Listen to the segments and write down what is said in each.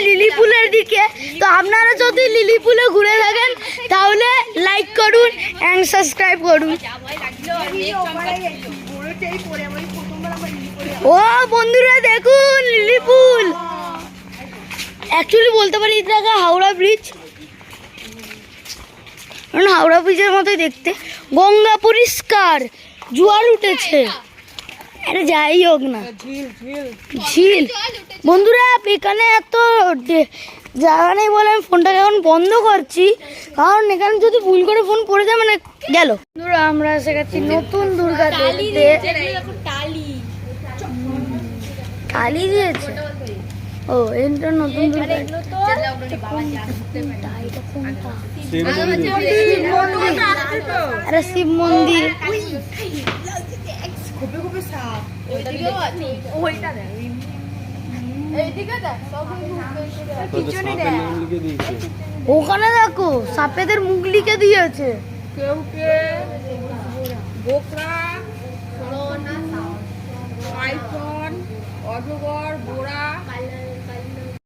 Lily পুলের দিকে। তো আপনারা যদি লিলি পুলে ঘুরে থাকেন তাহলে লাইক করুন এন্ড সাবস্ক্রাইব করুন। ও বন্ধুরা দেখুন লিলি পুল, অ্যাকচুয়ালি বলতে পারি এটা হাওড়া ব্রিজ, হাওড়া ব্রিজের মতোই দেখতে। গঙ্গা পরিষ্কার, জোয়ার উঠেছে। আরে যাই হোক না, ঝিল। বন্ধুরা এখানে এত জায়গা নেই বলে আমি ফোনটাকে এখন বন্ধ করছি, কারণ এখানে যদি ভুল করে ফোন পড়ে যায় মানে গেল। বন্ধুরা আমরা এসে গেছি নতুন দুর্গা দেখতে। টালি দিয়েছে, ও এটা নতুন দুর্গা। আরে শিব মন্দির। ওখানে দেখো সাপেদের মুখ লিখে দিয়েছে।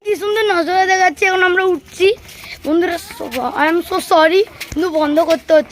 কি সুন্দর নজরে দেখাচ্ছে। এখন আমরা উঠছি বন্ধুরা, আই এম সো সরি কিন্তু বন্ধ করতে হচ্ছে।